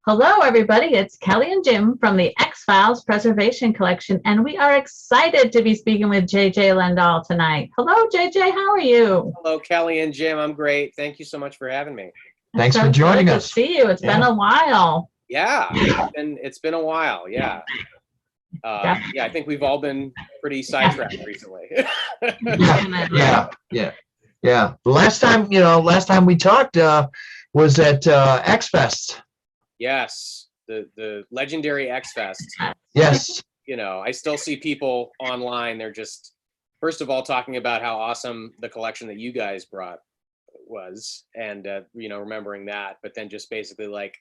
Hello, everybody. It's Kelly and Jim from the XFiles Preservation Collection, and we are excited to be speaking with JJ Lendl tonight. Hello, JJ. How are you? Hello, Kelly and Jim. I'm great. Thank you so much for having me. Thanks for joining us. Good to see you. It's been a while. Yeah, it's been a while. Yeah. I think we've all been pretty sidetracked recently. Yeah. Last time we talked was at XFest. Yes, the legendary XFest. Yes. I still see people online. They're just, first of all, talking about how awesome the collection that you guys brought was, and remembering that, but then just basically like,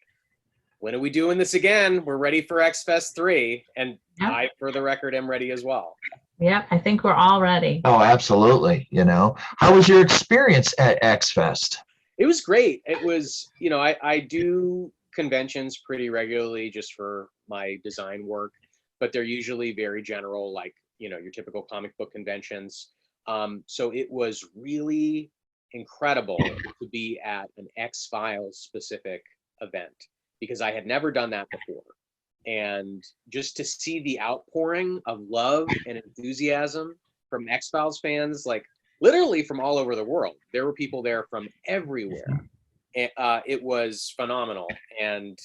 when are we doing this again? We're ready for XFest 3, and I, for the record, am ready as well. Yeah, I think we're all ready. Oh, absolutely. How was your experience at XFest? It was great. It was, I do conventions pretty regularly just for my design work, but they're usually very general, like, your typical comic book conventions. So it was really incredible to be at an XFiles specific event, because I had never done that before. And just to see the outpouring of love and enthusiasm from XFiles fans, like literally from all over the world. There were people there from everywhere. It was phenomenal. And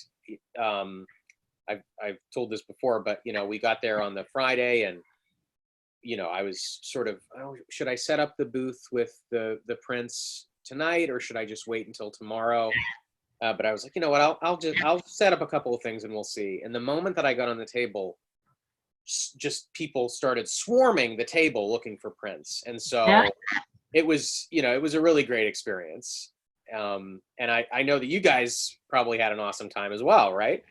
I've told this before, but we got there on the Friday, and I was sort of, should I set up the booth with the prints tonight, or should I just wait until tomorrow? But I was like, you know what, I'll set up a couple of things and we'll see. And the moment that I got on the table, just people started swarming the table looking for prints. And so it was, it was a really great experience. And I know that you guys probably had an awesome time as well, right?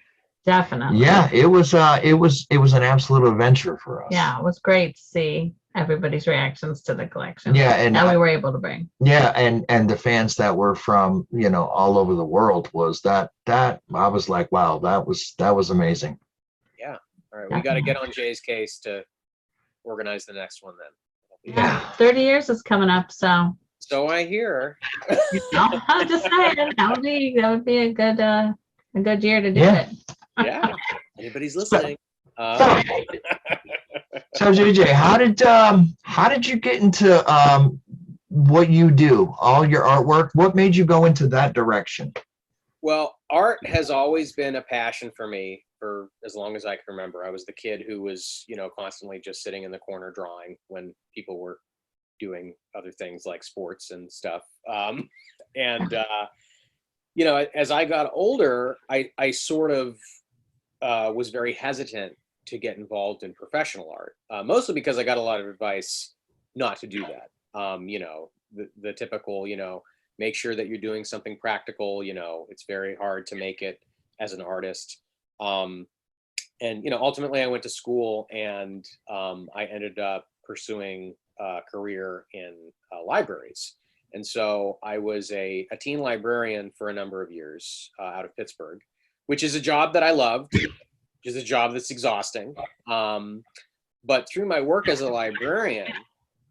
Definitely. Yeah, it was an absolute adventure for us. Yeah, it was great to see everybody's reactions to the collection. Yeah, and that we were able to bring. Yeah, and the fans that were from all over the world, was that I was like, wow, that was amazing. Yeah. All right, we got to get on Jay's case to organize the next one then. Yeah. 30 years is coming up, so. So I hear. I'm just saying that would be a good year to do it. Yeah. Anybody's listening. So JJ, how did you get into what you do, all your artwork? What made you go into that direction? Well, art has always been a passion for me for as long as I can remember. I was the kid who was, constantly just sitting in the corner drawing when people were doing other things like sports and stuff. As I got older, I sort of was very hesitant to get involved in professional art, mostly because I got a lot of advice not to do that. The typical, make sure that you're doing something practical. It's very hard to make it as an artist. Ultimately I went to school, and I ended up pursuing a career in libraries. And so I was a teen librarian for a number of years out of Pittsburgh, which is a job that I loved, which is a job that's exhausting. But through my work as a librarian,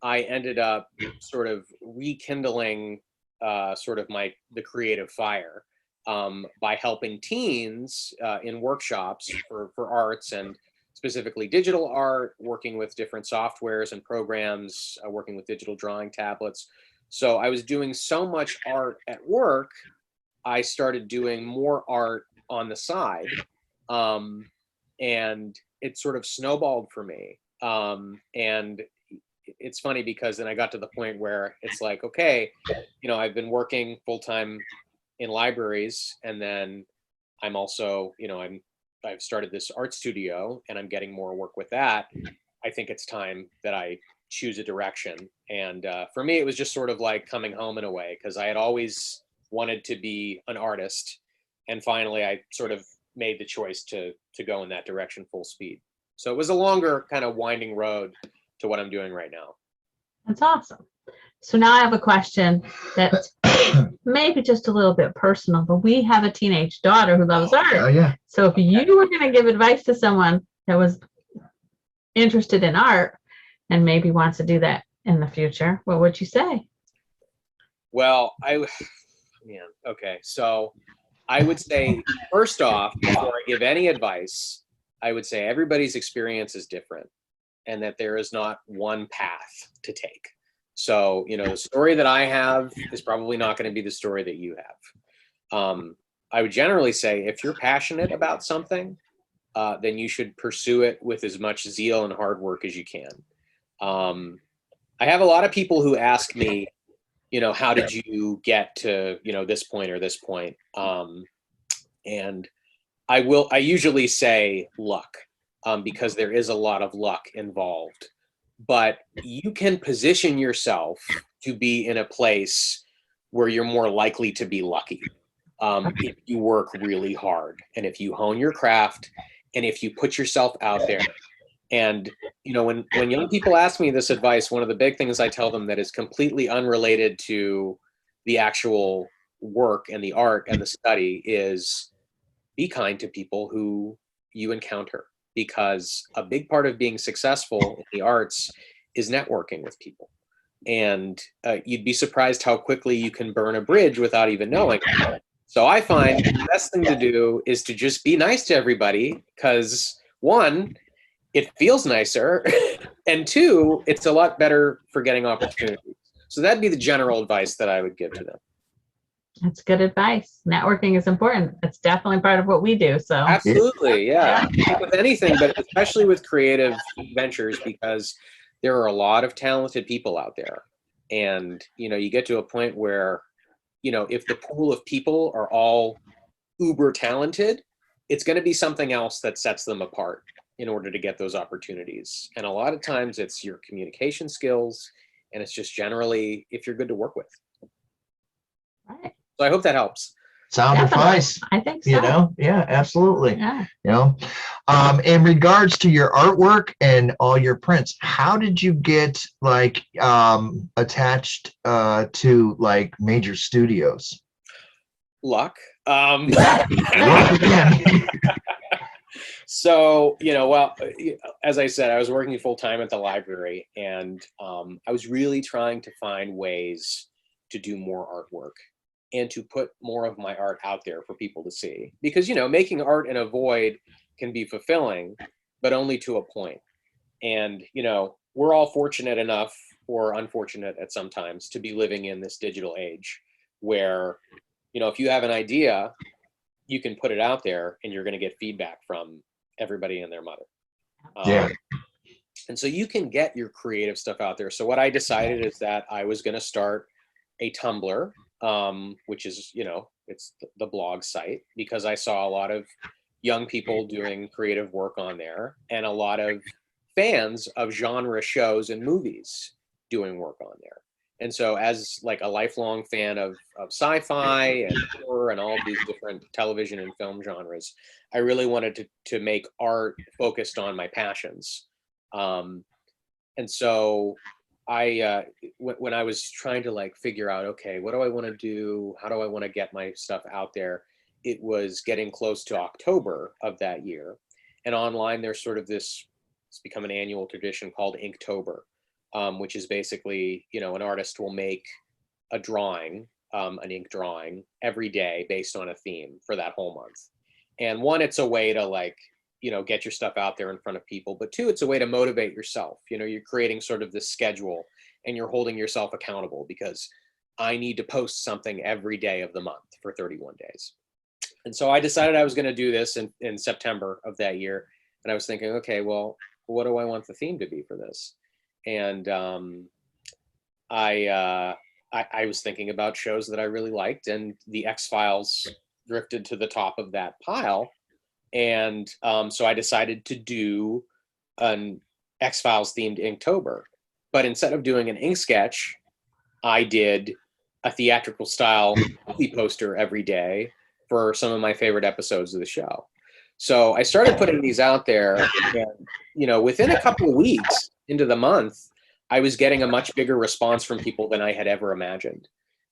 I ended up sort of rekindling the creative fire by helping teens in workshops for arts, and specifically digital art, working with different softwares and programs, working with digital drawing tablets. So I was doing so much art at work, I started doing more art on the side, and it sort of snowballed for me. And it's funny because then I got to the point where it's like, okay, I've been working full-time in libraries, and then I'm also, I've started this art studio, and I'm getting more work with that. I think it's time that I choose a direction. And for me, it was just sort of like coming home in a way, because I had always wanted to be an artist, and finally I sort of made the choice to go in that direction full speed. So it was a longer kind of winding road to what I'm doing right now. That's awesome. So now I have a question that's maybe just a little bit personal, but we have a teenage daughter who loves art. Oh yeah. So if you were going to give advice to someone that was interested in art and maybe wants to do that in the future, what would you say? Well, okay. So I would say, first off, before I give any advice, I would say everybody's experience is different and that there is not one path to take. So, the story that I have is probably not going to be the story that you have. I would generally say if you're passionate about something, then you should pursue it with as much zeal and hard work as you can. I have a lot of people who ask me, how did you get to, this point or this point? And I usually say luck, because there is a lot of luck involved, but you can position yourself to be in a place where you're more likely to be lucky. If you work really hard and if you hone your craft and if you put yourself out there. And, when young people ask me this advice, one of the big things I tell them that is completely unrelated to the actual work and the art and the study is be kind to people who you encounter, because a big part of being successful in the arts is networking with people. And you'd be surprised how quickly you can burn a bridge without even knowing. So I find the best thing to do is to just be nice to everybody, because one, it feels nicer, and two, it's a lot better for getting opportunities. So that'd be the general advice that I would give to them. That's good advice. Networking is important. It's definitely part of what we do. So Absolutely, yeah. With anything, but especially with creative ventures, because there are a lot of talented people out there. And, you get to a point where, if the pool of people are all uber talented, it's going to be something else that sets them apart in order to get those opportunities. And a lot of times it's your communication skills, and it's just generally if you're good to work with. Right. So I hope that helps. Sound advice. I think so. Yeah, absolutely. Yeah. In regards to your artwork and all your prints, how did you get attached to major studios? Luck. Luck again. So, as I said, I was working full time at the library, and I was really trying to find ways to do more artwork and to put more of my art out there for people to see. Because, making art in a void can be fulfilling, but only to a point. And, we're all fortunate enough, or unfortunate at some times, to be living in this digital age where, if you have an idea, you can put it out there and you're going to get feedback from everybody and their mother. Yeah. And so you can get your creative stuff out there. So what I decided is that I was going to start a Tumblr, which is, it's the blog site, because I saw a lot of young people doing creative work on there and a lot of fans of genre shows and movies doing work on there. And so as a lifelong fan of sci-fi and horror and all these different television and film genres, I really wanted to make art focused on my passions. And so when I was trying to figure out, okay, what do I want to do? How do I want to get my stuff out there? It was getting close to October of that year. And online, there's sort of it's become an annual tradition called Inktober. Which is basically, an artist will make a drawing, an ink drawing every day based on a theme for that whole month. And one, it's a way to get your stuff out there in front of people. But two, it's a way to motivate yourself. You're creating sort of this schedule and you're holding yourself accountable, because I need to post something every day of the month for 31 days. And so I decided I was going to do this in September of that year. And I was thinking, okay, well, what do I want the theme to be for this? And I was thinking about shows that I really liked, and the XFiles drifted to the top of that pile. And so I decided to do an XFiles themed Inktober. But instead of doing an ink sketch, I did a theatrical style movie poster every day for some of my favorite episodes of the show. So I started putting these out there, and within a couple of weeks into the month, I was getting a much bigger response from people than I had ever imagined.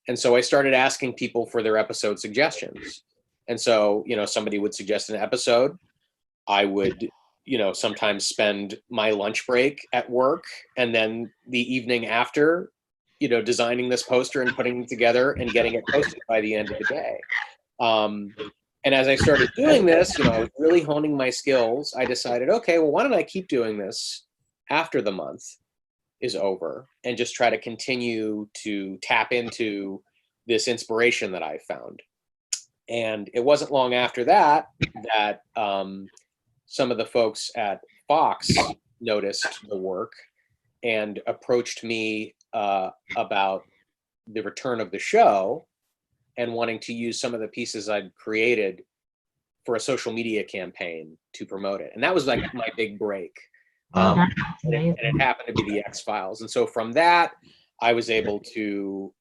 And so I started asking people for their episode suggestions. And so, somebody would suggest an episode. I would, sometimes spend my lunch break at work and then the evening after, designing this poster and putting it together and getting it posted by the end of the day. And as I started doing this, I was really honing my skills. I decided, okay, well, why don't I keep doing this after the month is over and just try to continue to tap into this inspiration that I found. And it wasn't long after that that some of the folks at Fox noticed the work and approached me about the return of the show and wanting to use some of the pieces I'd created for a social media campaign to promote it. And that was like my big break. And it happened to be the XFiles. And so from that, I was able to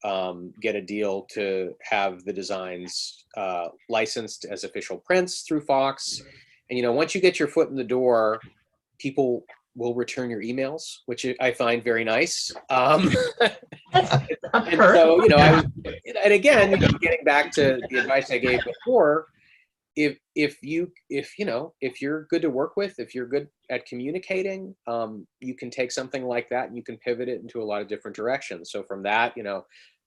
get a deal to have the designs licensed as official prints through Fox. And once you get your foot in the door, people will return your emails, which I find very nice. And so, I was, and again, getting back to the advice I gave before, if you're good to work with, if you're good at communicating, you can take something like that and you can pivot it into a lot of different directions. So from that,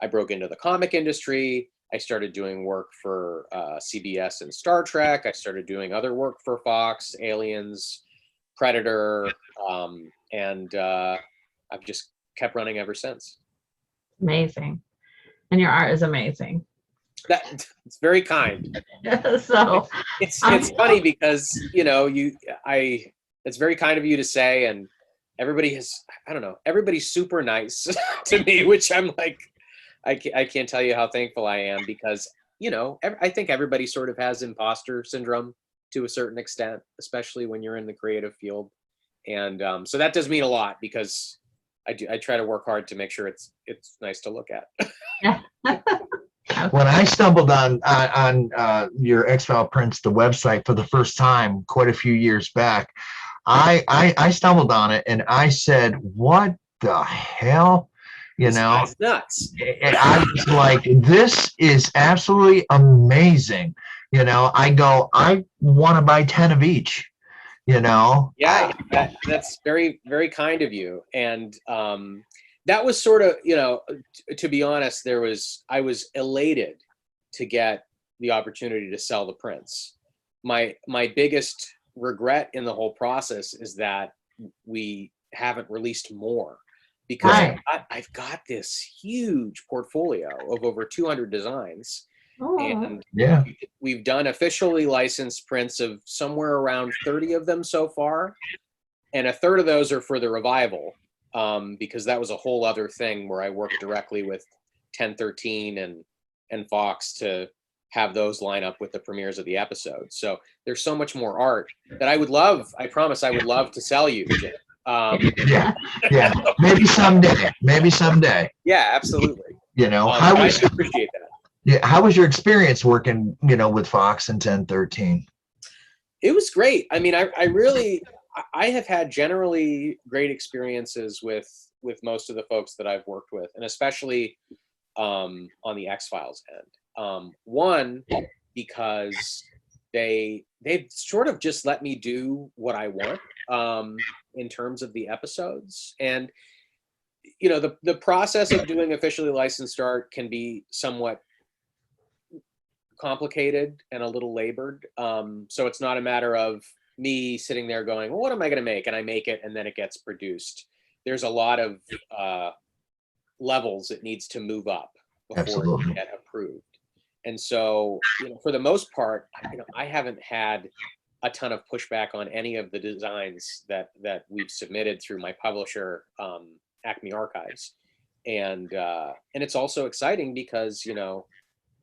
I broke into the comic industry. I started doing work for CBS and Star Trek. I started doing other work for Fox, Aliens, Predator, and I've just kept running ever since. Amazing. And your art is amazing. It's very kind. So it's funny because it's very kind of you to say, and everybody's super nice to me, which I'm like, I can't tell you how thankful I am, because I think everybody sort of has imposter syndrome to a certain extent, especially when you're in the creative field, and so that does mean a lot, because I try to work hard to make sure it's nice to look at. When I stumbled on your XFile Prints, the website, for the first time quite a few years back, I stumbled on it and I said, "What the hell?" It's nuts. I was like, "This is absolutely amazing." I want to buy 10 of each. Yeah, that's very, very kind of you. And that was sort of, to be honest, I was elated to get the opportunity to sell the prints. My biggest regret in the whole process is that we haven't released more, because I've got this huge portfolio of over 200 designs. And we've done officially licensed prints of somewhere around 30 of them so far. And a third of those are for the revival, because that was a whole other thing where I worked directly with 1013 and Fox to have those line up with the premieres of the episodes. So there's so much more art that I promise I would love to sell you, Jim. Yeah. Maybe someday. Yeah, absolutely. I appreciate that. Yeah. How was your experience working, with Fox and 1013? It was great. I mean, I have had generally great experiences with most of the folks that I've worked with, and especially on the XFiles end. One, because they've sort of just let me do what I want in terms of the episodes. And the process of doing officially licensed art can be somewhat complicated and a little labored. So it's not a matter of me sitting there going, well, what am I going to make? And I make it and then it gets produced. There's a lot of levels it needs to move up before it get approved. And so, for the most part, I haven't had a ton of pushback on any of the designs that we've submitted through my publisher, Acme Archives. And it's also exciting because,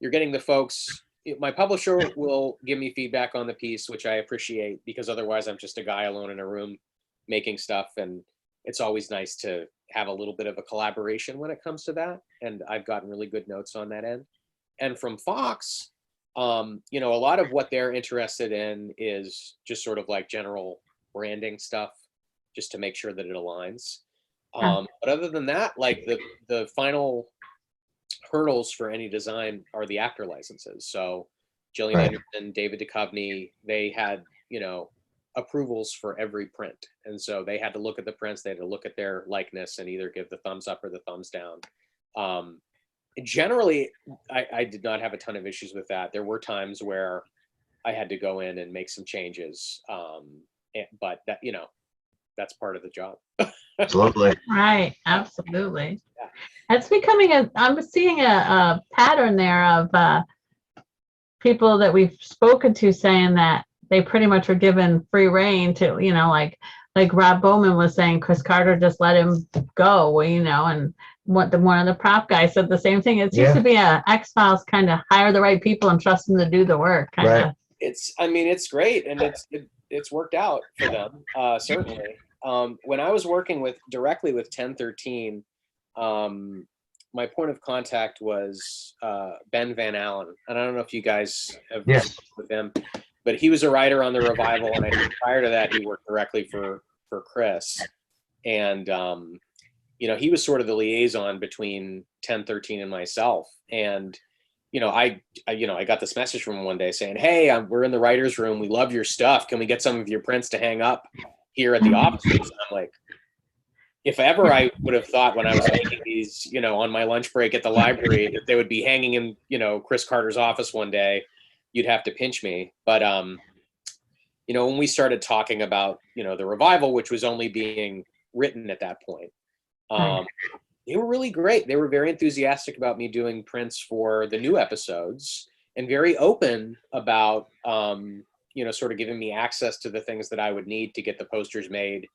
you're getting the folks. My publisher will give me feedback on the piece, which I appreciate, because otherwise I'm just a guy alone in a room making stuff. And it's always nice to have a little bit of a collaboration when it comes to that. And I've gotten really good notes on that end. And from Fox, a lot of what they're interested in is just sort of like general branding stuff, just to make sure that it aligns. But other than that, like the final hurdles for any design are the actor licenses. So Gillian Anderson, David Duchovny, they had, approvals for every print. And so they had to look at the prints, they had to look at their likeness and either give the thumbs up or the thumbs down. generally, I did not have a ton of issues with that. There were times where I had to go in and make some changes, but that, you know, that's part of the job. Absolutely. Right, absolutely. Yeah. It's becoming I'm seeing a pattern there of people that we've spoken to saying that they pretty much were given free reign to, you know, like Rob Bowman was saying, Chris Carter just let him go, you know, and one of the prop guys said the same thing. It seems to be a X-Files kind of hire the right people and trust them to do the work. Kind of. I mean, it's great, and it's worked out for them, certainly. When I was working directly with 1013, my point of contact was Ben Van Allen, and I don't know if you guys have worked with him, but he was a writer on the revival, and I think prior to that he worked directly for Chris, and you know, he was sort of the liaison between 1013 and myself. And you know, I got this message from him one day saying, "Hey, we're in the writers' room. We love your stuff. Can we get some of your prints to hang up here at the office?" And I'm like, if ever I would have thought when I was making these, you know, on my lunch break at the library, that they would be hanging in, you know, Chris Carter's office one day, you'd have to pinch me. But, you know, when we started talking about, you know, the revival, which was only being written at that point, they were really great. They were very enthusiastic about me doing prints for the new episodes and very open about, you know, sort of giving me access to the things that I would need to get the posters made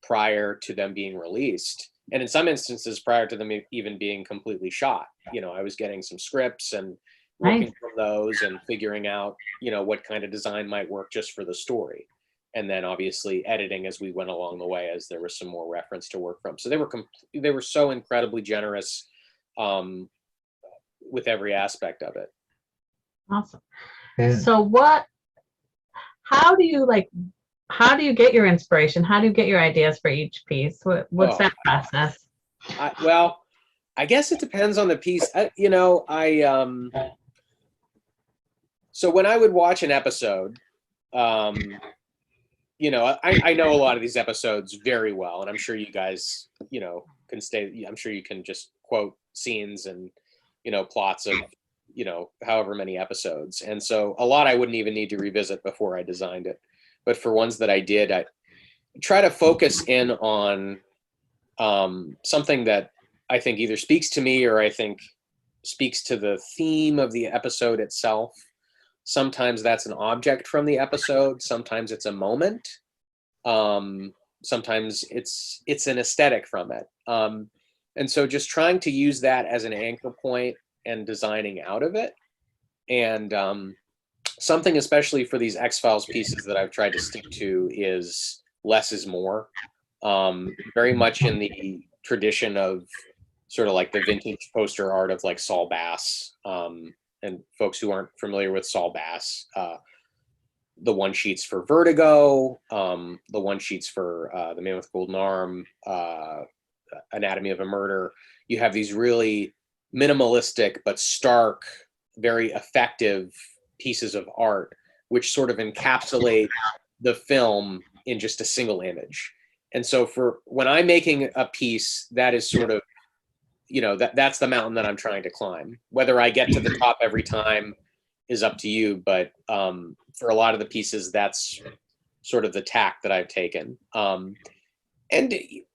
prior to them being released. And in some instances, prior to them even being completely shot. You know, I was getting some scripts and working from those and figuring out, you know, what kind of design might work just for the story. And then obviously editing as we went along the way, as there was some more reference to work from. So they were so incredibly generous with every aspect of it. Awesome. Yeah. So how do you get your inspiration? How do you get your ideas for each piece? What's that process? Well, I guess it depends on the piece. You know, so when I would watch an episode, you know, I know a lot of these episodes very well, and I'm sure you guys, you know, I'm sure you can just quote scenes and, you know, plots of, you know, however many episodes. And so a lot I wouldn't even need to revisit before I designed it. But for ones that I did, I try to focus in on something that I think either speaks to me or I think speaks to the theme of the episode itself. Sometimes that's an object from the episode. Sometimes it's a moment. Sometimes it's an aesthetic from it. And so just trying to use that as an anchor point and designing out of it. And something especially for these X-Files pieces that I've tried to stick to is less is more. Very much in the tradition of sort of like the vintage poster art of like Saul Bass. And folks who aren't familiar with Saul Bass, the one sheets for Vertigo, the one sheets for The Man with Golden Arm, Anatomy of a Murder. You have these really minimalistic but stark, very effective pieces of art, which sort of encapsulate the film in just a single image. And so for when I'm making a piece, that is sort of, you know, that's the mountain that I'm trying to climb. Whether I get to the top every time is up to you, but for a lot of the pieces, that's sort of the tack that I've taken. And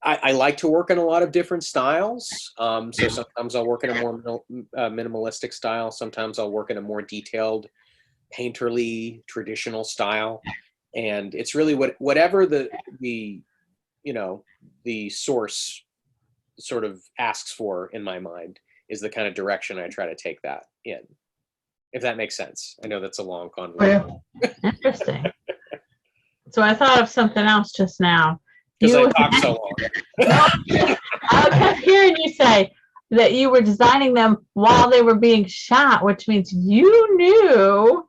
I like to work in a lot of different styles. So sometimes I'll work in a more minimalistic style. Sometimes I'll work in a more detailed, painterly, traditional style. And it's really whatever the you know, the source sort of asks for in my mind is the kind of direction I try to take that in. If that makes sense. I know that's a long conversation. Interesting. So I thought of something else just now. Because I talk so long. I kept hearing you say that you were designing them while they were being shot, which means you knew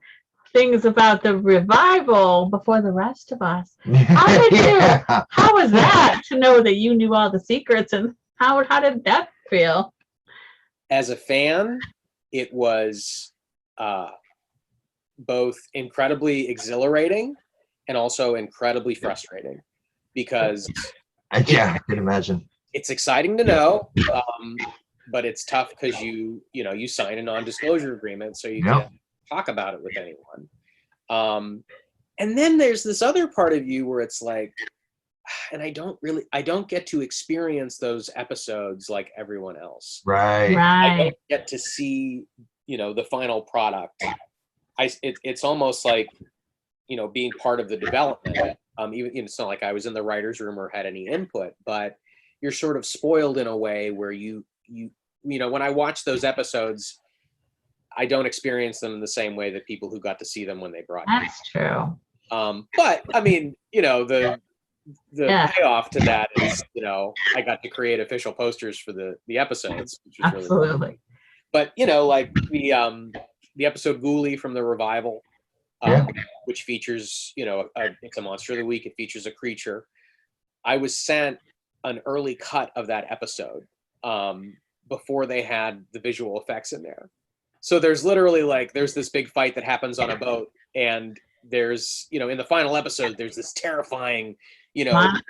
things about the revival before the rest of us. How was that to know that you knew all the secrets, and how did that feel? As a fan, it was both incredibly exhilarating and also incredibly frustrating, because yeah, I can imagine. it's exciting to know, but it's tough because you sign a non-disclosure agreement, so you Yeah. can't talk about it with anyone. And then there's this other part of you where it's like, and I don't get to experience those episodes like everyone else. Right. I Right. don't get to see, the final product. It's almost like, being part of the development. Even it's not like I was in the writer's room or had any input, but you're sort of spoiled in a way where when I watch those episodes, I don't experience them in the same way that people who got to see them when they broadcast. That's true. But I mean, the Yeah. payoff to that is, I got to create official posters for the episodes, which was really fun. Absolutely. But like the episode Ghoulie from the revival, which features, it's a monster of the week. It features a creature. I was sent an early cut of that episode before they had the visual effects in there. So there's literally there's this big fight that happens on a boat, and there's, in the final episode, there's this terrifying,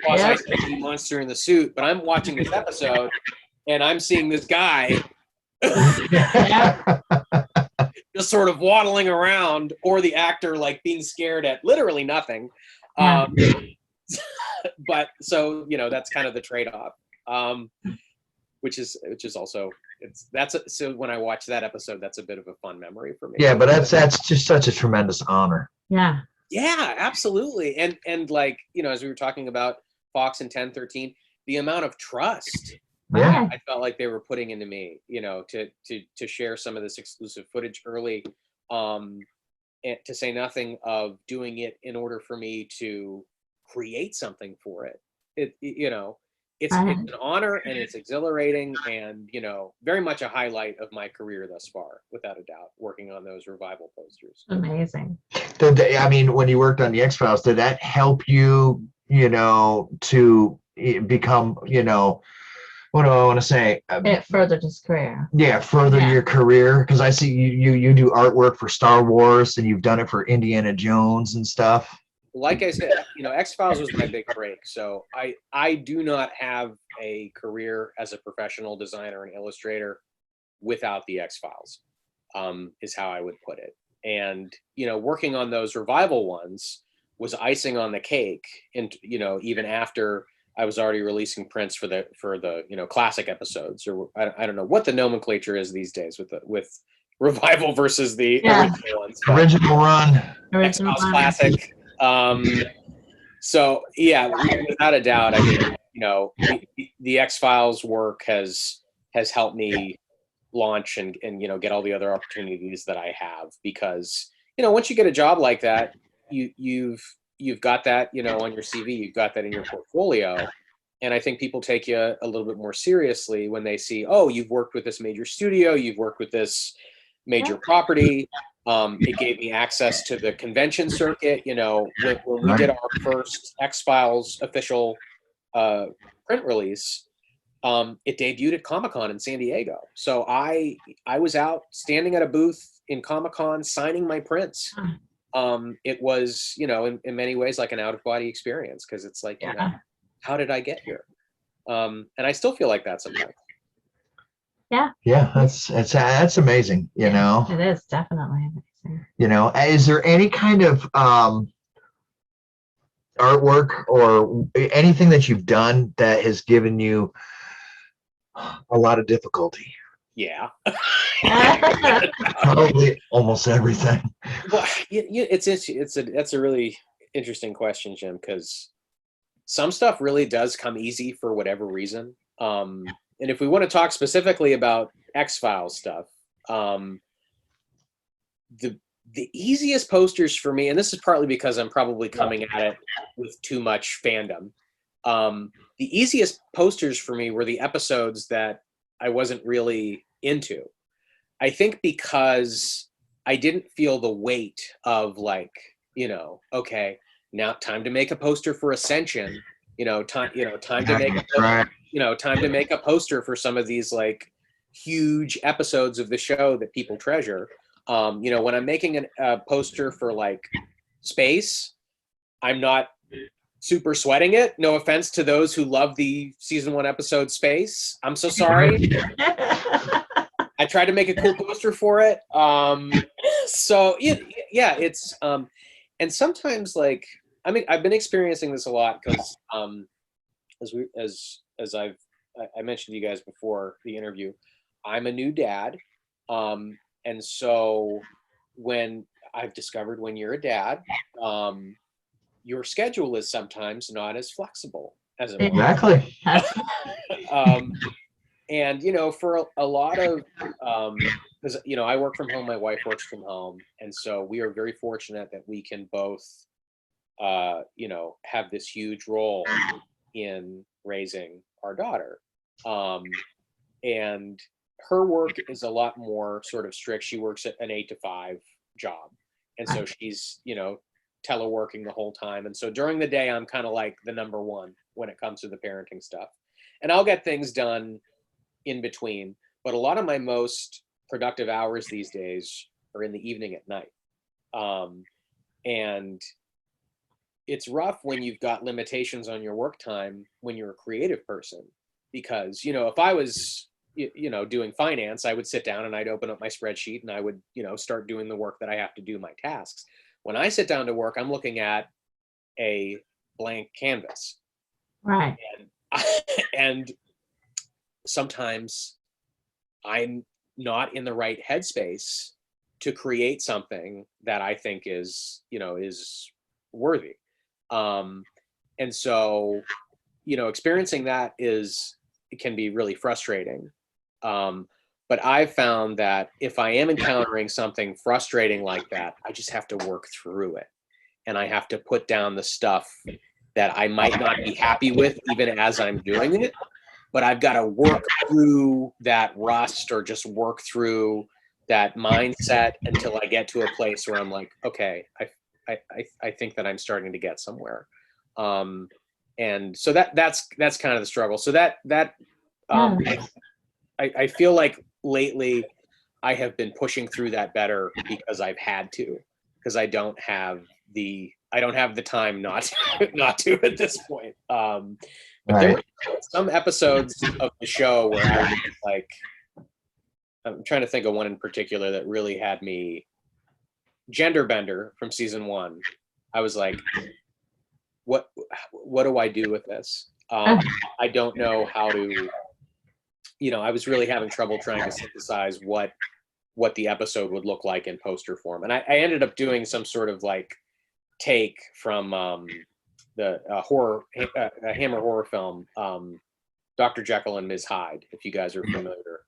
quasi monster in the suit. But I'm watching this episode and I'm seeing this guy just sort of waddling around, or the actor being scared at literally nothing. But so, that's kind of the trade-off, which is also, so when I watch that episode, that's a bit of a fun memory for me. Yeah, but that's just such a tremendous honor. Yeah. Yeah, absolutely. And as we were talking about Fox and 1013, the amount of trust Yeah. I felt like they were putting into me, to share some of this exclusive footage early, and to say nothing of doing it in order for me to create something for it. It's an honor, and it's exhilarating, and very much a highlight of my career thus far, without a doubt, working on those revival posters. Amazing. When you worked on the X-Files, did that help you, to become, what do I want to say? It furthered his career. Yeah, further your career, because I see you do artwork for Star Wars, and you've done it for Indiana Jones and stuff. Like I said, X-Files was my big break. So I do not have a career as a professional designer and illustrator without the X-Files, is how I would put it. And, working on those revival ones was icing on the cake. And, even after I was already releasing prints for the classic episodes, or I don't know what the nomenclature is these days with revival versus the original ones. Original run. X-Files classic. So yeah, without a doubt, I mean, the X-Files work has helped me launch and get all the other opportunities that I have, because once you get a job like that, you've got that on your CV, you've got that in your portfolio, and I think people take you a little bit more seriously when they see, oh, you've worked with this major studio, you've worked with this major property. It gave me access to the convention circuit. When we did our first X-Files official print release, it debuted at Comic-Con in San Diego. So I was out standing at a booth in Comic-Con signing my prints. It was, in many ways like an out-of-body experience, because it's like, how did I get here? And I still feel like that sometimes. Yeah, that's amazing. It is definitely amazing. Is there any kind of artwork or anything that you've done that has given you a lot of difficulty? Yeah. Probably almost everything. Well, that's a really interesting question, Jim, because some stuff really does come easy for whatever reason. And if we want to talk specifically about X-Files stuff, the easiest posters for me, and this is partly because I'm probably coming at it with too much fandom, the easiest posters for me were the episodes that I wasn't really into. I think because I didn't feel the weight of okay, now time to make a poster for Ascension, time to make time to make a poster for some of these huge episodes of the show that people treasure. When I'm making a poster for space, I'm not super sweating it. No offense to those who love the season 1 episode Space. I'm so sorry. I tried to make a cool poster for it. So yeah, it's and sometimes like I mean I've been experiencing this a lot because as I mentioned to you guys before the interview, I'm a new dad, and so when I've discovered when you're a dad, your schedule is sometimes not as flexible as it was. Exactly. And for a lot of because I work from home, my wife works from home, and so we are very fortunate that we can both have this huge role in raising our daughter. And her work is a lot more sort of strict. She works at an 8 to 5 job, and so she's teleworking the whole time, and so during the day I'm kind of like the number one when it comes to the parenting stuff, and I'll get things done in between, but a lot of my most productive hours these days are in the evening at night. And it's rough when you've got limitations on your work time when you're a creative person, because if I was doing finance, I would sit down and I'd open up my spreadsheet and I would start doing the work that I have to do, my tasks. When I sit down to work, I'm looking at a blank canvas, Right. and sometimes I'm not in the right headspace to create something that I think is worthy. And so, experiencing that it can be really frustrating. But I've found that if I am encountering something frustrating like that, I just have to work through it. And I have to put down the stuff that I might not be happy with even as I'm doing it. But I've got to work through that rust or just work through that mindset until I get to a place where I'm like, okay, I think that I'm starting to get somewhere. And so that's kind of the struggle. So I feel like lately I have been pushing through that better because I've had to, because I don't have the time not to at this point. But there were some episodes of the show where I was like, I'm trying to think of one in particular that really had me. Gender Bender from season 1. I was like, what do I do with this? I don't know how to, I was really having trouble trying to synthesize what the episode would look like in poster form. And I ended up doing some sort of like take from the Hammer horror film, Dr. Jekyll and Ms. Hyde, if you guys are familiar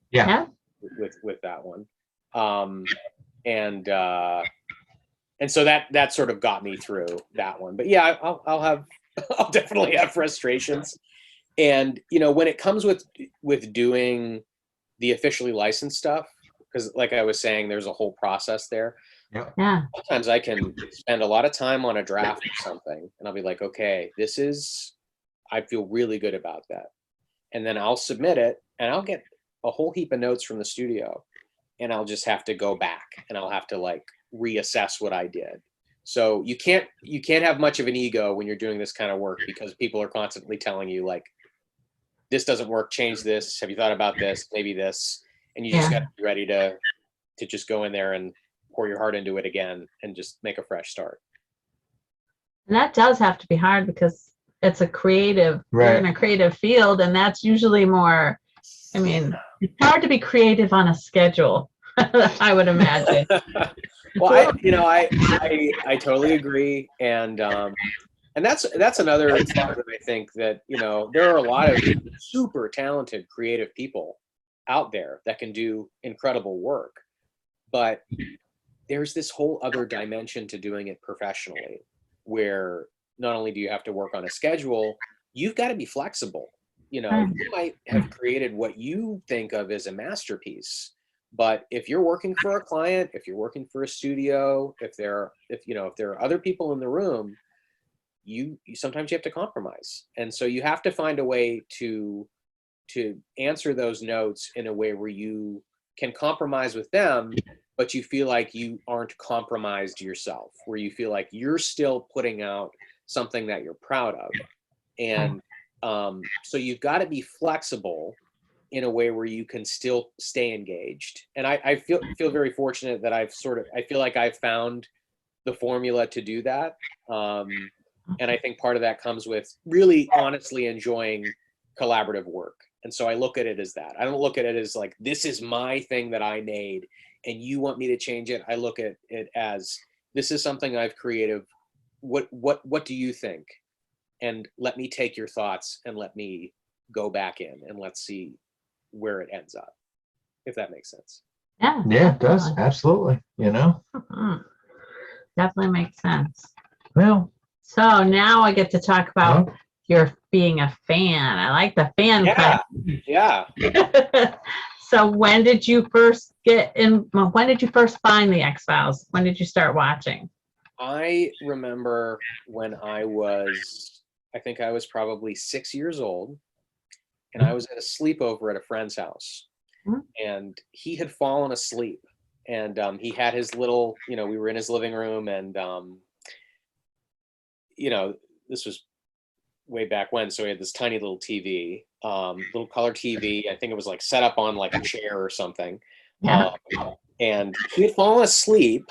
with that one. And so that sort of got me through that one. But yeah, I'll definitely have frustrations. And when it comes with doing the officially licensed stuff, because like I was saying, there's a whole process there. Yeah. Sometimes I can spend a lot of time on a draft of something and I'll be like, okay, I feel really good about that. And then I'll submit it and I'll get a whole heap of notes from the studio and I'll just have to go back and I'll have to like reassess what I did. So you can't have much of an ego when you're doing this kind of work, because people are constantly telling you like, this doesn't work, change this. Have you thought about this? Maybe this. And you just got to be ready to just go in there and pour your heart into it again and just make a fresh start. And that does have to be hard because it's a creative, you're in a creative field, and that's usually more, I mean, it's hard to be creative on a schedule, I would imagine. Well, I totally agree. And that's another part that I think that, there are a lot of super talented creative people out there that can do incredible work, but there's this whole other dimension to doing it professionally, where not only do you have to work on a schedule, you've got to be flexible. You might have created what you think of as a masterpiece, but if you're working for a client, if you're working for a studio, if there are other people in the room, you sometimes you have to compromise. And so you have to find a way to answer those notes in a way where you can compromise with them, but you feel like you aren't compromised yourself, where you feel like you're still putting out something that you're proud of. And so you've got to be flexible in a way where you can still stay engaged. And I feel very fortunate that I feel like I've found the formula to do that. And I think part of that comes with really honestly enjoying collaborative work. And so I look at it as that. I don't look at it as like, this is my thing that I made and you want me to change it. I look at it as, this is something I've created. What do you think? And let me take your thoughts and let me go back in and let's see where it ends up, if that makes sense. Yeah. Yeah, it does. Absolutely. You know, Definitely makes sense. well, So now I get to talk about your being a fan. I like the fan part. Yeah. So when did you first get in? When did you first find the X-Files? When did you start watching? I remember when I think I was probably 6 years old, and I was at a sleepover at a friend's house, and he had fallen asleep, and he had his little, we were in his living room, and this was way back when, so he had this tiny little TV, little color TV. I think it was like set up on like a chair or something. Yeah. And he had fallen asleep,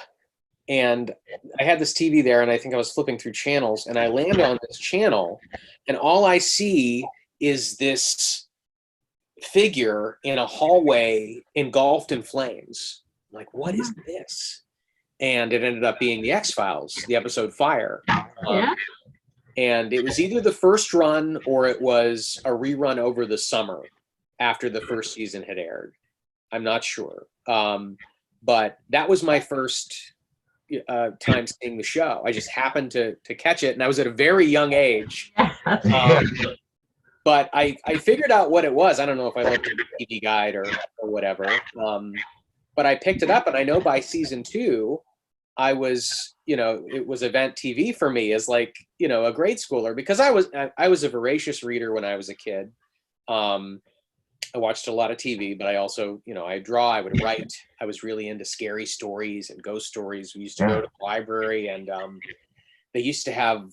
and I had this TV there, and I think I was flipping through channels, and I land on this channel, and all I see is this figure in a hallway engulfed in flames. I'm like, what is this? And it ended up being the X-Files, the episode Fire. Yeah. And it was either the first run or it was a rerun over the summer after the first season had aired. I'm not sure. But that was my first time seeing the show. I just happened to catch it, and I was at a very young age. But I figured out what it was. I don't know if I looked at the TV guide or whatever. But I picked it up, and I know by season 2, I was, it was event TV for me as like, a grade schooler, because I was a voracious reader when I was a kid. I watched a lot of TV, but I also, I draw, I would write. I was really into scary stories and ghost stories. We used to go to the library, and they used to have,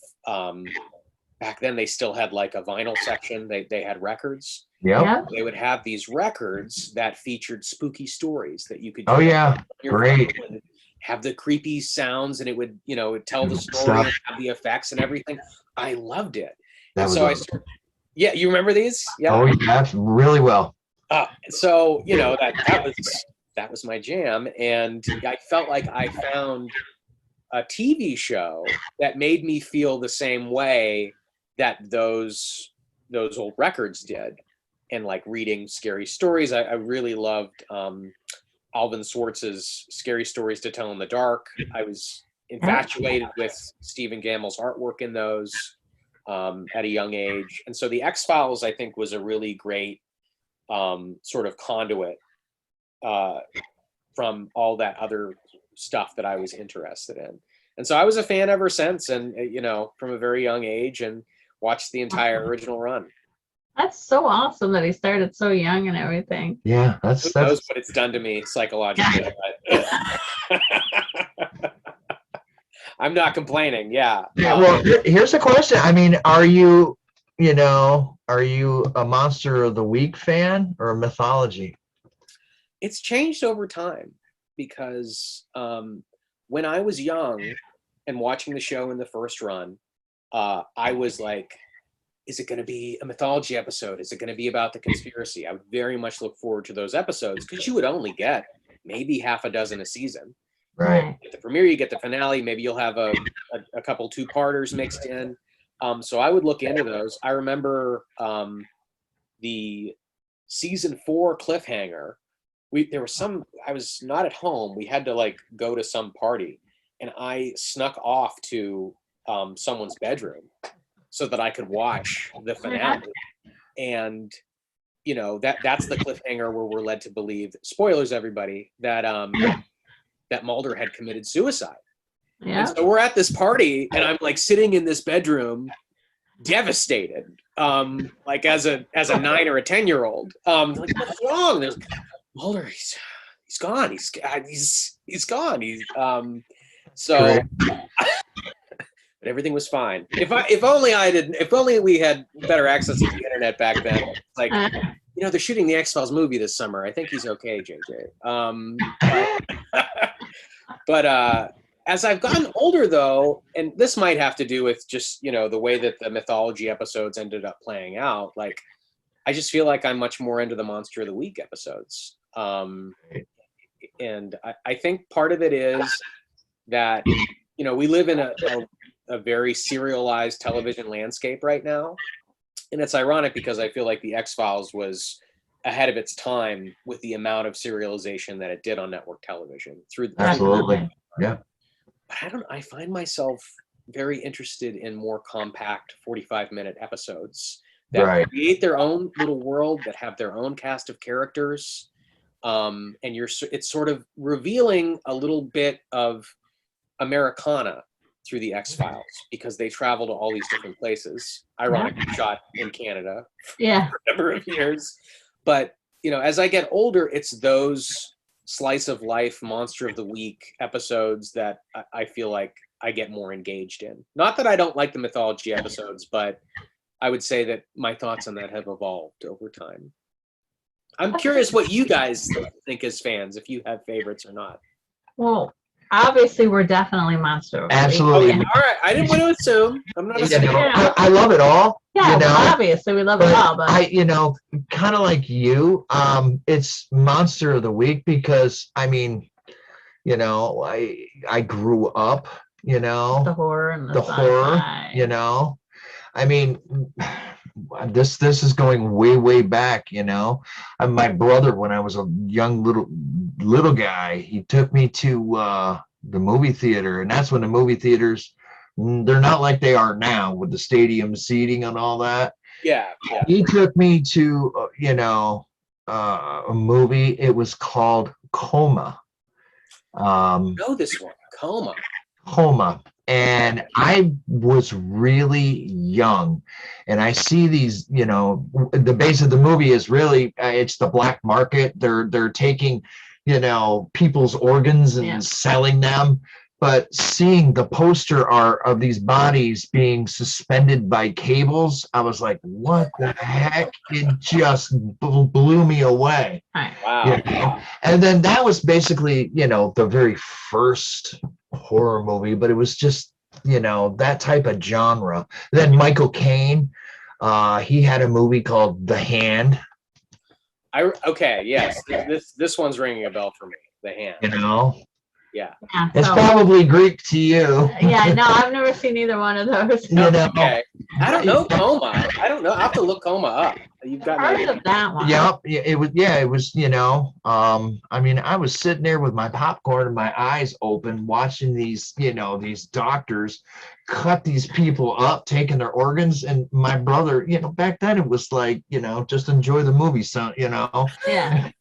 back then they still had like a vinyl section. They had records. yeah. They would have these records that featured spooky stories that you could Oh yeah, great. Have the creepy sounds, and it would, it'd tell the story and have the effects and everything. I loved it. And so yeah, you remember these? Yeah. Oh yeah, really well. So that was my jam, and I felt like I found a TV show that made me feel the same way that those old records did, and like reading scary stories. I really loved Alvin Schwartz's Scary Stories to Tell in the Dark. I was infatuated with Stephen Gammell's artwork in those at a young age. And so the X-Files, I think, was a really great sort of conduit from all that other stuff that I was interested in. And so I was a fan ever since, and, from a very young age, and watched the entire original run. That's so awesome that he started so young and everything. Yeah, Who knows what it's done to me psychologically. But I'm not complaining. Yeah. Well, here's a question. I mean, are you a Monster of the Week fan or a Mythology? It's changed over time, because when I was young and watching the show in the first run, I was like, is it going to be a mythology episode? Is it going to be about the conspiracy? I would very much look forward to those episodes, because you would only get maybe half a dozen a season. Right. At the premiere, you get the finale. Maybe you'll have a couple 2-parters mixed in. So I would look into those. I remember the season 4 cliffhanger. I was not at home. We had to like go to some party, and I snuck off to someone's bedroom so that I could watch the finale. And, that's the cliffhanger where we're led to believe, spoilers everybody, that that Mulder had committed suicide. Yeah. And so we're at this party, and I'm like sitting in this bedroom, devastated, like as a 9 or a 10-year-old. Like, what's wrong? There's Mulder. He's gone. He's gone. So but everything was fine. If only we had better access to the internet back then. Like, they're shooting the X-Files movie this summer. I think he's okay, JJ. But as I've gotten older, though, and this might have to do with just, the way that the mythology episodes ended up playing out, like, I just feel like I'm much more into the Monster of the Week episodes. And I think part of it is that, we live in a very serialized television landscape right now. And it's ironic because I feel like the X-Files was ahead of its time with the amount of serialization that it did on network television through the Absolutely. Yeah. But I find myself very interested in more compact 45-minute episodes that create their own little world, that have their own cast of characters. And it's sort of revealing a little bit of Americana through the X-Files because they travel to all these different places. Ironically shot in Canada for a number of years. But, as I get older, it's those slice of life Monster of the Week episodes that I feel like I get more engaged in. Not that I don't like the mythology episodes, but I would say that my thoughts on that have evolved over time. I'm curious what you guys think as fans, if you have favorites or not. Well, obviously we're definitely Monster of the Week. Absolutely. Okay, all right. I didn't want to assume. I'm not assuming. I love it all. Yeah, obviously we love it all, but kind of like you, it's Monster of the Week because I grew up, the horror and the horror, this is going way back, my brother, when I was a young little guy, he took me to the movie theater, and that's when the movie theaters, they're not like they are now with the stadium seating and all that. Yeah. He took me to a movie. It was called Coma. Know this one, Coma. And I was really young, and I see these, the base of the movie is really, it's the black market. They're taking, people's organs and selling them. But seeing the poster art of these bodies being suspended by cables, I was like, what the heck? It just blew me away. Wow. And then that was basically, the very first horror movie, but it was just, that type of genre. Then Michael Caine, he had a movie called The Hand. Yes. This one's ringing a bell for me. The Hand. Yeah. It's probably Greek to you. Yeah, no, I've never seen either one of those. Okay. I don't know Coma. I don't know. I have to look Coma up. You've got heard of that one. Yep. It was, I was sitting there with my popcorn and my eyes open, watching these, these doctors cut these people up, taking their organs. And my brother, back then it was like, just enjoy the movie, son, Yeah.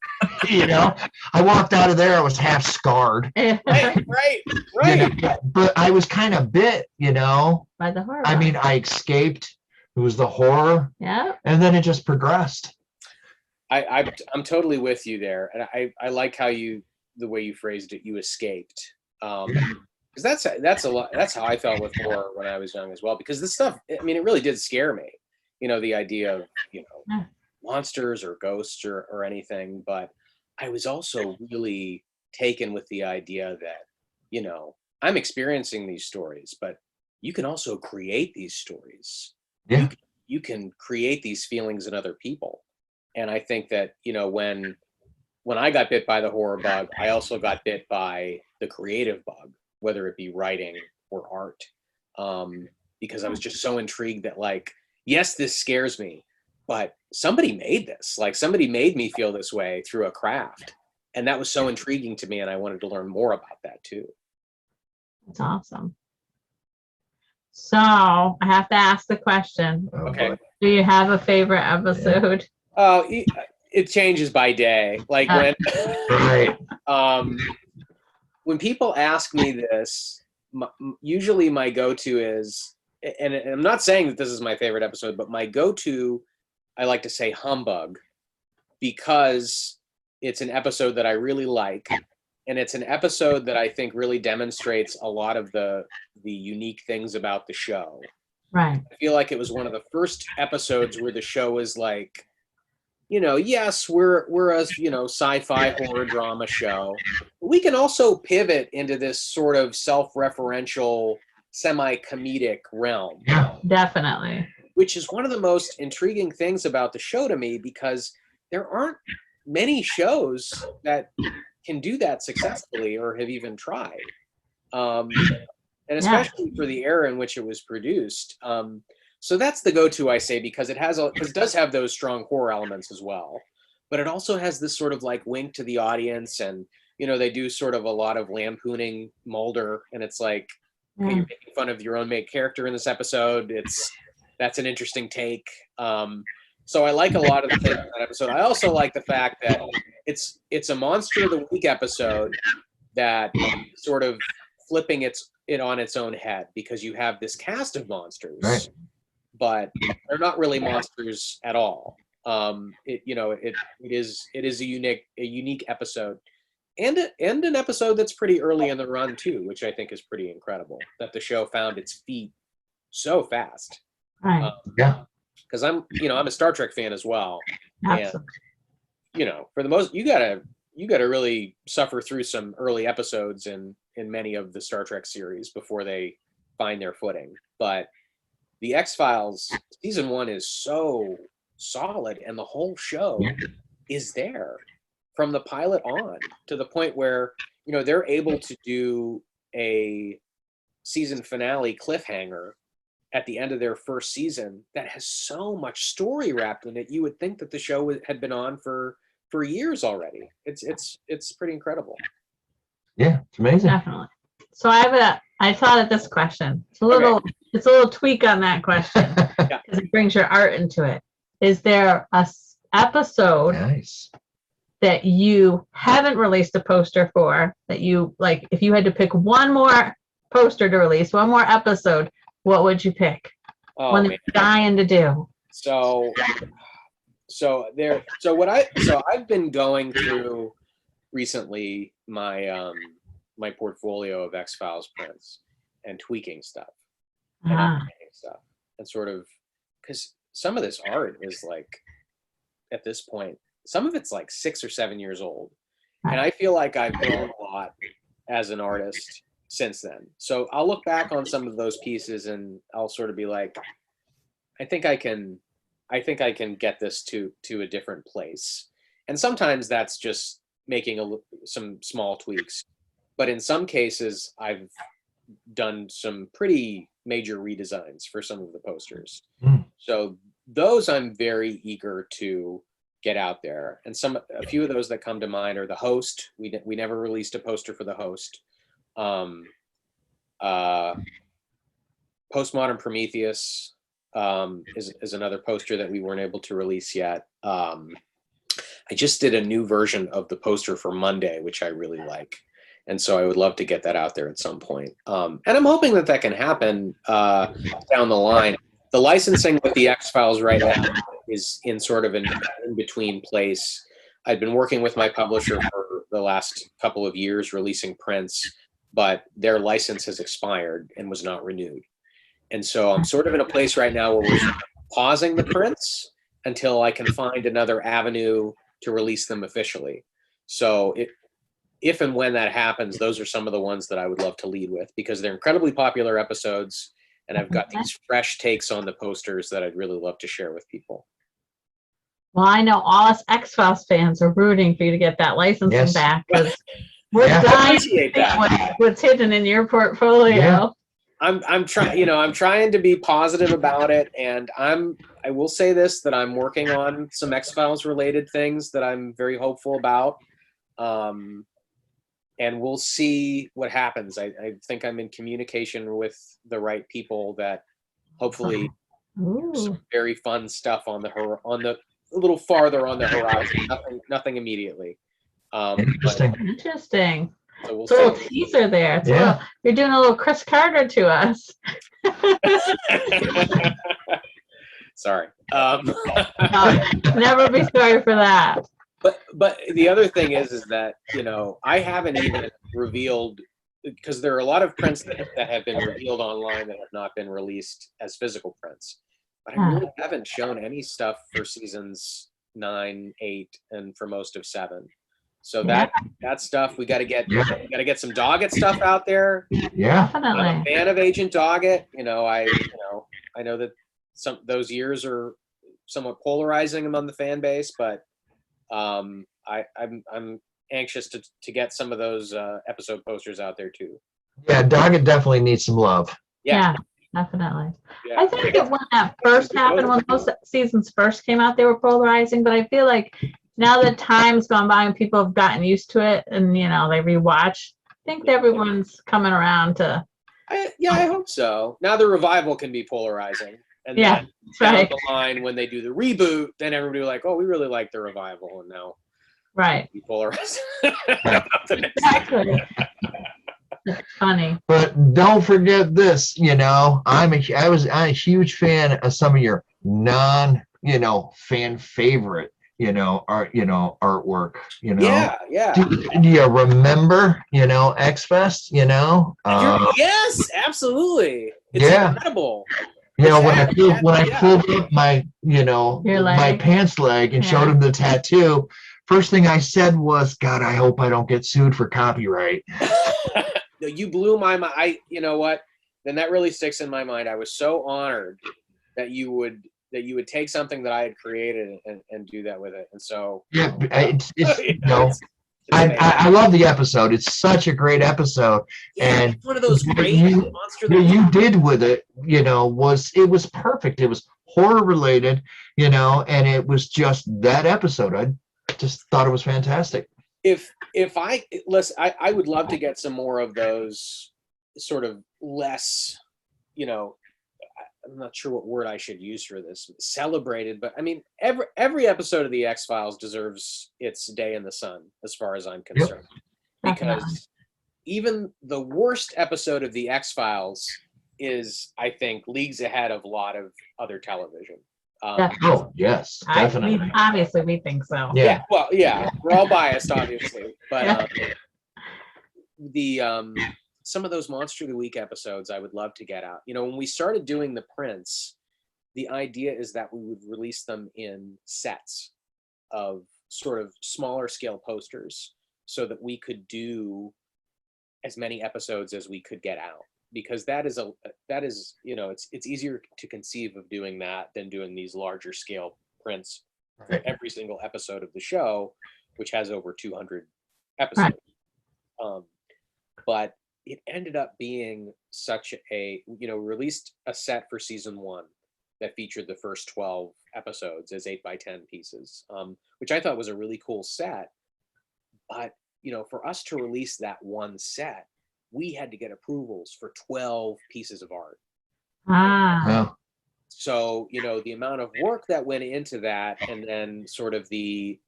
I walked out of there, I was half scarred. Right. But I was kind of bit, by the horror. I escaped. It was the horror. Yeah. And then it just progressed. I'm totally with you there. And I like how the way you phrased it, you escaped. Because that's a lot. That's how I felt with horror when I was young as well. Because this stuff, it really did scare me. The idea of, monsters or ghosts or anything. But I was also really taken with the idea that, I'm experiencing these stories, but you can also create these stories. Yeah. You can create these feelings in other people. And I think that, when I got bit by the horror bug, I also got bit by the creative bug, whether it be writing or art. Because I was just so intrigued that, like, yes, this scares me, but somebody made this. Like, somebody made me feel this way through a craft. And that was so intriguing to me, and I wanted to learn more about that too. That's awesome. So I have to ask the question. Okay. Do you have a favorite episode? Oh, it changes by day. Like when people ask me this, usually my go-to is, and I'm not saying that this is my favorite episode, but my go-to, I like to say humbug, because it's an episode that I really like, and it's an episode that I think really demonstrates a lot of the unique things about the show. Right. I feel like it was one of the first episodes where the show was like, you know, yes, we're a, you know, sci-fi horror drama show. We can also pivot into this sort of self-referential, semi-comedic realm. Yeah. Definitely. Which is one of the most intriguing things about the show to me, because there aren't many shows that can do that successfully or have even tried. And especially for the era in which it was produced. So that's the go-to, I say, because it does have those strong horror elements as well, but it also has this sort of like wink to the audience, and you know, they do sort of a lot of lampooning Mulder, and it's like, okay, you're making fun of your own main character in this episode. That's an interesting take. So I like a lot of the things in that episode. I also like the fact that it's a Monster of the Week episode that sort of flipping it on its own head, because you have this cast of monsters, right, but they're not really monsters at all. It is a unique episode, and an episode that's pretty early in the run too, which I think is pretty incredible that the show found its feet so fast. Right. Yeah. Because I'm a Star Trek fan as well, Absolutely. and you know, for the most, you gotta really suffer through some early episodes in many of the Star Trek series before they find their footing. But the X-Files season 1 is so solid, and the whole show is there from the pilot on, to the point where, you know, they're able to do a season finale cliffhanger at the end of their first season that has so much story wrapped in it. You would think that the show had been on for years already. It's pretty incredible. Yeah, it's amazing. Definitely. So I thought of this question. It's a little tweak on that question, because it brings your art into it. Is there a episode Nice. that you haven't released a poster for, that you like, if you had to pick one more poster to release, one more episode, what would you pick? One that you're dying to do. So I've been going through recently my my portfolio of X-Files prints and tweaking stuff and updating stuff, and sort of, because some of this art is like, at this point, some of it's like 6 or 7 years old, and I feel like I've grown a lot as an artist since then. So I'll look back on some of those pieces and I'll sort of be like, I think I can get this to a different place. And sometimes that's just making some small tweaks, but in some cases I've done some pretty major redesigns for some of the posters. So those I'm very eager to get out there. And a few of those that come to mind are the Host. We never released a poster for the Host. Postmodern Prometheus is another poster that we weren't able to release yet. I just did a new version of the poster for Monday, which I really like, and so I would love to get that out there at some point. And I'm hoping that can happen down the line. The licensing with the X-Files right now is in sort of an in-between place. I've been working with my publisher for the last couple of years releasing prints, but their license has expired and was not renewed. And so I'm sort of in a place right now where we're pausing the prints until I can find another avenue to release them officially. So if and when that happens, those are some of the ones that I would love to lead with, because they're incredibly popular episodes, and I've got these fresh takes on the posters that I'd really love to share with people. Well, I know all us X-Files fans are rooting for you to get that licensing back, because we're dying to see what's hidden in your portfolio. Yeah. I'm trying to be positive about it, and I will say this, that I'm working on some X-Files related things that I'm very hopeful about. And we'll see what happens. I think I'm in communication with the right people that hopefully some very fun stuff on the a little farther on the horizon. Nothing immediately. Interesting. So we'll it's a little teaser there. You're doing a little Chris Carter to us. Sorry. Never be sorry for that. But the other thing is that, you know, I haven't even revealed, because there are a lot of prints that have been revealed online that have not been released as physical prints. But I really haven't shown any stuff for seasons 9, 8, and for most of 7. So that stuff we got to get. Yeah. We got to get some Doggett stuff out there. Yeah. I'm a Definitely. fan of Agent Doggett. You know, I know that those years are somewhat polarizing among the fan base, but I'm anxious to get some of those episode posters out there too. Yeah, Doggett definitely needs some love. Yeah, definitely. Yeah. I think that when that first happened, when those seasons first came out, they were polarizing, but I feel like now that time's gone by and people have gotten used to it and, you know, they rewatch, I think everyone's coming around to. I hope so. Now the revival can be polarizing. And Yeah, then that's down right. the line, when they do the reboot, then everybody will like, oh, we really like the revival, and now Right. be polarized. About the next thing. Exactly. It's funny. But don't forget this, you know, I'm a huge fan of some of your fan favorite, artwork, Yeah. Do you remember, XFest, Yes, absolutely. It's Yeah. incredible. when I pulled up my, Your my leg. pants leg and showed him the tattoo, first thing I said was, God, I hope I don't get sued for copyright. No, you blew my mind. You know what? Then that really sticks in my mind. I was so honored that you would take something that I had created and do that with it. And so Yeah, it's it's I love the episode. It's such a great episode. And it's one of those great you, monster. what you did with it, was perfect. It was horror related, and it was just that episode. I just thought it was fantastic. If I would love to get some more of those sort of less, I'm not sure what word I should use for this, celebrated, but I mean, every episode of the X-Files deserves its day in the sun, as far as I'm concerned. Yep. Because even the worst episode of the X-Files is, I think, leagues ahead of a lot of other television. Oh, yes, definitely. Obviously, we think so. Yeah. Well, yeah, we're all biased, obviously, but some of those Monster of the Week episodes I would love to get out. When we started doing the prints, the idea is that we would release them in sets of sort of smaller scale posters so that we could do as many episodes as we could get out. Because that is it's easier to conceive of doing that than doing these larger scale prints for every single episode of the show, which has over 200 episodes. Right. But it ended up being such released a set for season 1 that featured the first 12 episodes as 8x10 pieces, which I thought was a really cool set. But, for us to release that one set, we had to get approvals for 12 pieces of art. Ah. So, the amount of work that went into that, and then sort of the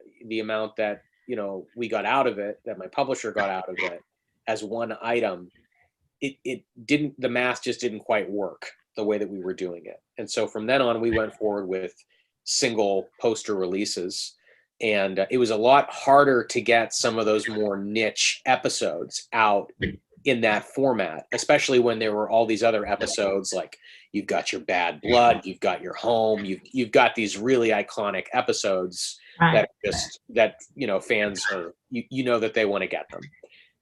amount that, we got out of it, that my publisher got out of it as one item, the math just didn't quite work the way that we were doing it. And so from then on, we went forward with single poster releases. And it was a lot harder to get some of those more niche episodes out in that format, especially when there were all these other episodes, like you've got your Bad Blood, you've got your Home, you've got these really iconic episodes that fans are, that they want to get them.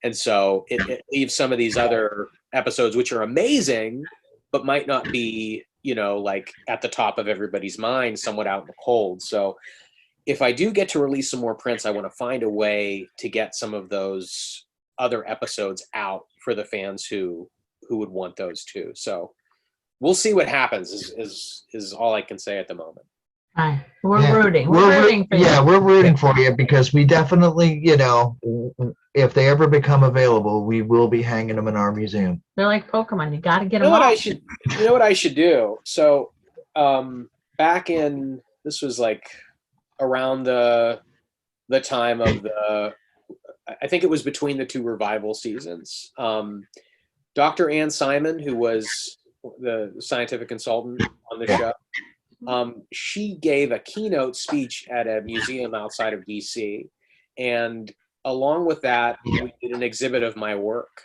And so it leaves some of these other episodes, which are amazing, but might not be, like at the top of everybody's mind, somewhat out in the cold. So if I do get to release some more prints, I want to find a way to get some of those other episodes out for the fans who would want those too. So we'll see what happens is all I can say at the moment. Right. We're rooting. We're rooting for you. Yeah, we're rooting for you because we definitely, if they ever become available, we will be hanging them in our museum. They're like Pokemon. You got to get them all. You know what I should do? So back in, this was like around the time of I think it was between the 2 revival seasons. Dr. Ann Simon, who was the scientific consultant on the show, She gave a keynote speech at a museum outside of DC, and along with that, we did an exhibit of my work,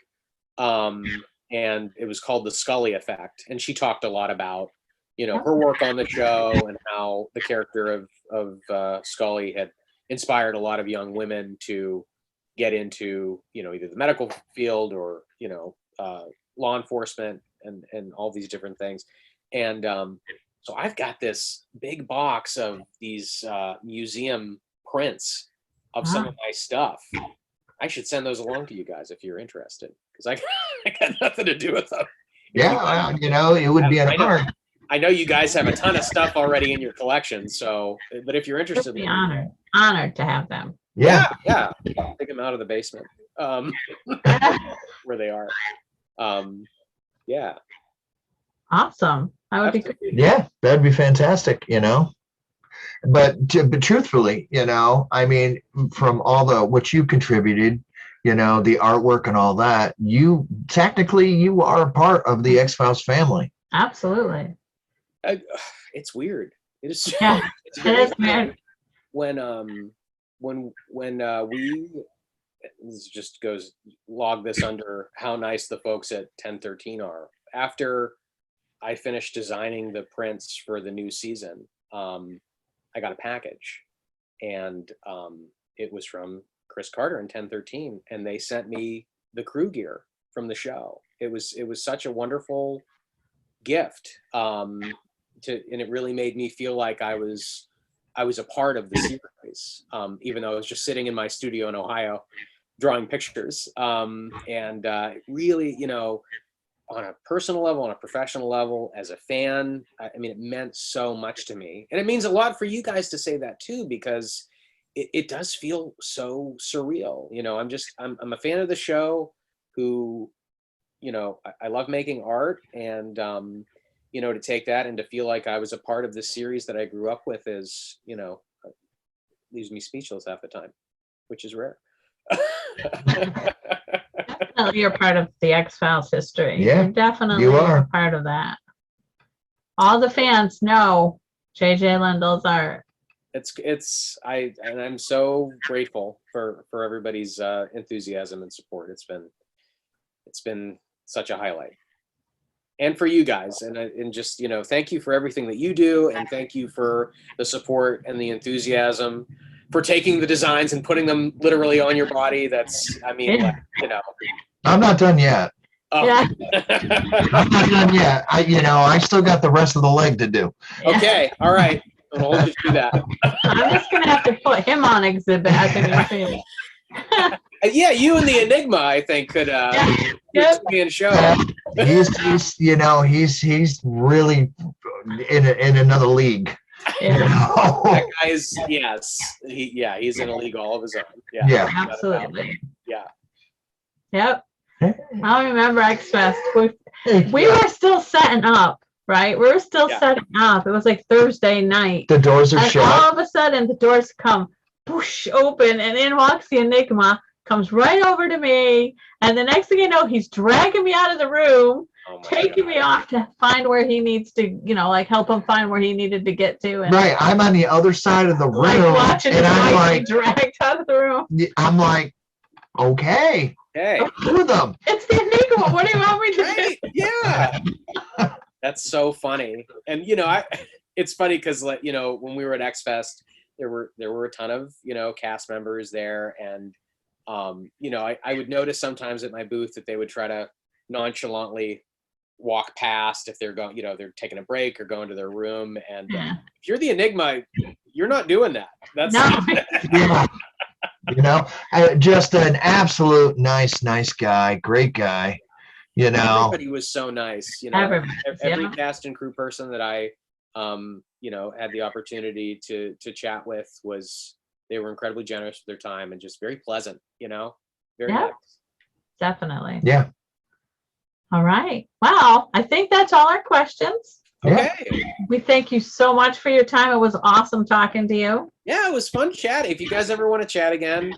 and it was called The Scully Effect. And she talked a lot about, you know, her work on the show and how the character of Scully had inspired a lot of young women to get into, you know, either the medical field or, you know, law enforcement and all these different things. And so I've got this big box of these museum prints of some of my stuff. I should send those along to you guys if you're interested, because I got nothing to do with them. Yeah, you know, it would be an honor. I know you guys have a ton of stuff already in your collection, so, but if you're interested, Be honored to have them. Yeah. Take them out of the basement, where they are. Yeah. Awesome. That would be good. Yeah, that'd be fantastic, you know. But truthfully, you know, I mean, from all the what you contributed, you know, the artwork and all that, you technically you are a part of the X-Files family. Absolutely. It's weird. It is. Yeah, It's it is weird. When we, this just goes, log this under how nice the folks at 1013 are. After I finished designing the prints for the new season, I got a package, and it was from Chris Carter and 1013, and they sent me the crew gear from the show. It was such a wonderful gift, and it really made me feel like I was a part of the series, even though I was just sitting in my studio in Ohio drawing pictures. And really, you know, on a personal level, on a professional level, as a fan, I mean, it meant so much to me. And it means a lot for you guys to say that too, because it does feel so surreal. You know, I'm a fan of the show who, you know, I love making art, and, you know, to take that and to feel like I was a part of this series that I grew up with is, you know, leaves me speechless half the time, which is rare. Definitely you're part of the X-Files history. Yeah, You're definitely you are. a part of that. All the fans know JJ Lendl's art. I'm so grateful for everybody's enthusiasm and support. It's been such a highlight. And for you guys, and just, you know, thank you for everything that you do, and thank you for the support and the enthusiasm, for taking the designs and putting them literally on your body. That's, I mean, Yeah. like, you know. I'm not done yet. Oh. Yeah. I'm not done yet. I still got the rest of the leg to do. Okay, all right. I'll hold you to that. I'm just gonna have to put him on exhibit at the museum. Yeah, you and the Enigma, I think, could be in show. He's you know, he's really in another league. Yeah. You know? That guy is, yes, he's in a league all of his own. Yeah, Yeah. Absolutely. Yeah. Yep. I remember XFest. We were still setting up, right? We were still setting up. It was like Thursday night. The doors are And shut. all of a sudden, the doors come whoosh open, and in walks the Enigma, comes right over to me, and the next thing you know, he's dragging me out of the room, taking me off to find where he needs to, you know, like help him find where he needed to get to. And Right, I'm on the other side of the room, like watching and his I'm wife like, be dragged out of the room. I'm like, okay, Hey, do them. It's the Enigma. What do you want me to right? Yeah. That's so funny. And, you know, it's funny because, like, you know, when we were at XFest, there were a ton of, you know, cast members there, and you know, I would notice sometimes at my booth that they would try to nonchalantly walk past if they're going, you know, they're taking a break or going to their room. And if you're the Enigma, you're not doing that. That's Yeah. You know, just an absolute nice guy, great guy. You know, everybody was so nice. You know, every cast and crew person that I, you know, had the opportunity to chat with they were incredibly generous with their time and just very pleasant. You know, very nice. Definitely. Yeah. All right. Well, I think that's all our questions. Okay. We thank you so much for your time. It was awesome talking to you. Yeah, it was fun chatting. If you guys ever want to chat again,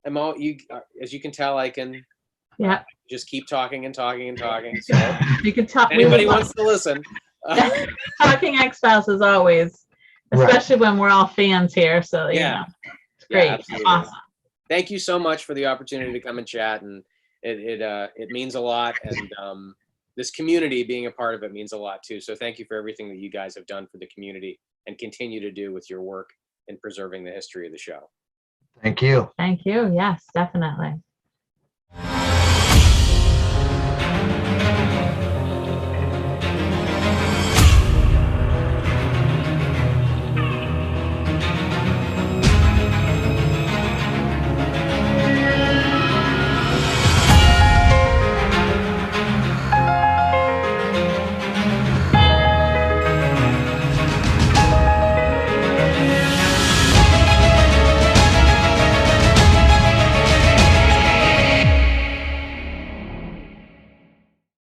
as you can tell, I can just keep talking and talking and talking. So you can talk. anybody wants to listen. Talking X-Files as always, especially when we're all fans here. So, you know, it's great. Absolutely. Awesome. Thank you so much for the opportunity to come and chat, and it means a lot, and this community, being a part of it, means a lot too. So thank you for everything that you guys have done for the community and continue to do with your work in preserving the history of the show. Thank you. Thank you. Yes, definitely.